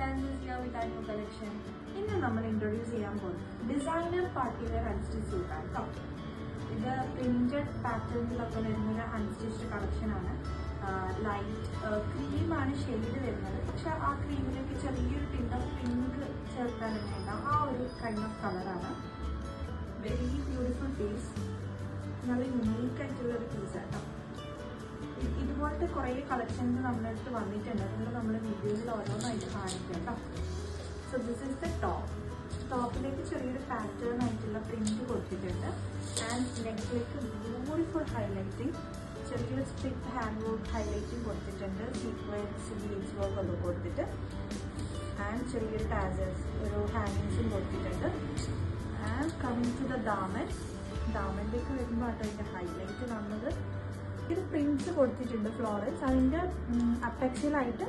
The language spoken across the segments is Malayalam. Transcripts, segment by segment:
guys, this is here with our new collection. ഇന്ന് നമ്മൾ ഇൻട്രൊഡ്യൂസ് ചെയ്യാൻ പോകുന്നത് ഡിസൈനർ പാർട്ടി വെയർ അൺസ്റ്റിച്ച് സ്യൂട്ടാണ് കേട്ടോ. ഇത് പ്രിന്റഡ് പാറ്റേണിലൊക്കെ വരുന്നൊരു അൺസ്റ്റിച്ച് കളക്ഷനാണ്. ലൈറ്റ് ക്രീമാണ് ഷെയ്ഡ് വരുന്നത്, പക്ഷെ ആ ക്രീമിലേക്ക് ചെറിയൊരു ടിൻറ്റ് ഓഫ് പിങ്ക് ചേർക്കാൻ വേണ്ട ആ ഒരു കൈൻഡ് ഓഫ് കളറാണ്. വെരി ബ്യൂട്ടിഫുൾ പീസ്, നല്ല യുണീക്ക് ആയിട്ടുള്ള ഒരു പീസാണ് കേട്ടോ. ഇതുപോലത്തെ കുറേ കളക്ഷൻസ് നമ്മുടെ അടുത്ത് വന്നിട്ടുണ്ട്, അതുകൊണ്ട് നമ്മൾ വീഡിയോയിൽ ഓരോന്നായിട്ട് കാണിക്കാം കേട്ടോ. സോ ദിസ് ഈസ് ദ ടോപ്പിലേക്ക് ചെറിയൊരു പാറ്റേൺ ആയിട്ടുള്ള പ്രിന്റ് കൊടുത്തിട്ടുണ്ട്. ആൻഡ് നെക്കിലേക്ക് ബ്യൂട്ടിഫുൾ ഹൈലൈറ്റിംഗ്, ചെറിയൊരു സ്ട്രിപ്പ് ഹാൻഡ് വർക്ക് ഹൈലൈറ്റിംഗ് കൊടുത്തിട്ടുണ്ട്. സീക്വൻസ് ബീഡ്സ് വർക്ക് ഒക്കെ കൊടുത്തിട്ട് ആൻഡ് ചെറിയൊരു ടാസൽസ് ഒരു ഹാങ്ങിങ്സും കൊടുത്തിട്ടുണ്ട്. ആൻഡ് കമ്മിങ് ടു ദ ദാമനിലേക്ക് വരുമ്പോൾ കേട്ടോ ഇതിൻ്റെ ഹൈലൈറ്റ് വന്നത്. ഇത് പ്രിന്റ്സ് കൊടുത്തിട്ടുണ്ട് ഫ്ലോറൽസ്, അതിൻ്റെ അപ്പെക്സിലായിട്ട്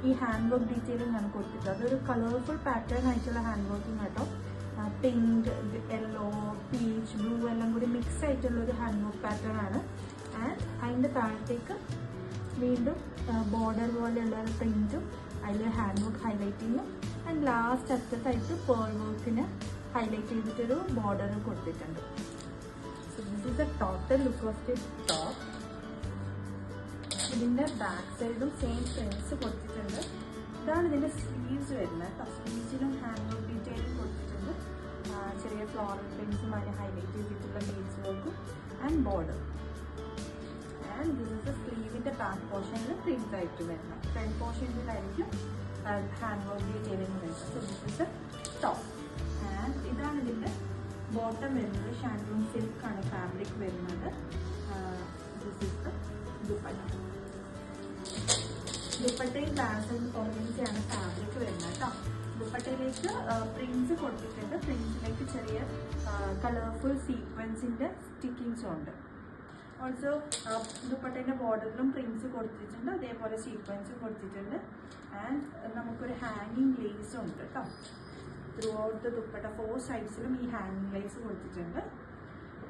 ഈ ഹാൻഡ് വർക്ക് ഡീറ്റെയിലും ഞാൻ കൊടുത്തിട്ടുണ്ട്. അതൊരു കളർഫുൾ പാറ്റേൺ ആയിട്ടുള്ള ഹാൻഡ് വർക്കിംഗ് കേട്ടോ. പിങ്ക്, യെല്ലോ, പീച്ച്, ബ്ലൂ എല്ലാം കൂടി മിക്സ് ആയിട്ടുള്ള ഒരു ഹാൻഡ് വർക്ക് പാറ്റേൺ ആണ്. ആൻഡ് അതിൻ്റെ താഴത്തേക്ക് വീണ്ടും ബോർഡർ പോലെയുള്ള ഒരു പ്രിന്റും അതിൽ ഹാൻഡ് വർക്ക് ഹൈലൈറ്റിങ്ങും ആൻഡ് ലാസ്റ്റ് അറ്റത്തായിട്ട് പേൾ വർക്കിന് ഹൈലൈറ്റ് ചെയ്തിട്ടൊരു ബോർഡർ കൊടുത്തിട്ടുണ്ട്. So this is the total look of the top. ഇതിൻ്റെ ബാക്ക് സൈഡും സെയിം പ്രിന്റ്സ് കൊടുത്തിട്ടുണ്ട്. ഇതാണ് ഇതിൻ്റെ സ്ലീവ്സ് വരുന്നത് കേട്ടോ. സ്ലീവ്സിലും ഹാൻഡ് വർക്ക് ഡീറ്റെയിലും കൊടുത്തിട്ടുണ്ട്. ചെറിയ ഫ്ലോറൽ പ്രിന്റ്സും അതിന് ഹൈലൈറ്റ് ചെയ്തിട്ടുള്ള ബീഡ്സ് വർക്കും and border. And this is the സ്ലീവിൻ്റെ ബാക്ക് പോർഷനിൽ പ്രിന്റ് ആയിട്ട് വരുന്നത്. ഫ്രണ്ട് പോർഷനിലായിരിക്കും ഹാൻഡ് വർക്ക് ഡീറ്റെയിലിംഗ് വരുന്നത്. So this is the top. And ഇതാണ് ഇതിൻ്റെ ബോട്ടം വരുന്നത്. ഷാൻഡൂൺ സിൽക്കാണ് ഫാബ്രിക് വരുന്നത്. This is the dupatta. ദുപ്പട്ടയും ലാസും ഓർഗൻസയാണ് ഫാബ്രിക് വരുന്നത് കേട്ടോ. ദുപ്പട്ടയിലേക്ക് പ്രിന്റ്സ് കൊടുത്തിട്ടുണ്ട്. പ്രിന്റ്സിലേക്ക് ചെറിയ കളർഫുൾ സീക്വൻസിൻ്റെ സ്റ്റിക്കിങ്സും ഉണ്ട്. ഓൾസോ ദുപ്പട്ടേൻ്റെ ബോർഡറിലും പ്രിന്റ്സ് കൊടുത്തിട്ടുണ്ട്, അതേപോലെ സീക്വൻസും കൊടുത്തിട്ടുണ്ട്. ആൻഡ് നമുക്കൊരു ഹാങ്ങിങ് ലേസും ഉണ്ട് കേട്ടോ. ത്രൂ ഔട്ട് ദ ദുപ്പട്ട 4 സൈഡ്സിലും ഈ ഹാങ്ങിങ് ലേസ് കൊടുത്തിട്ടുണ്ട്.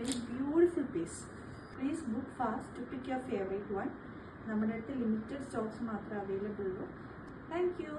Very beautiful piece. Please book fast to pick your favourite one. നമ്മുടെ അടുത്ത് ലിമിറ്റഡ് സ്റ്റോക്സ് മാത്രമേ അവൈലബിൾ ഉള്ളൂ. Thank U.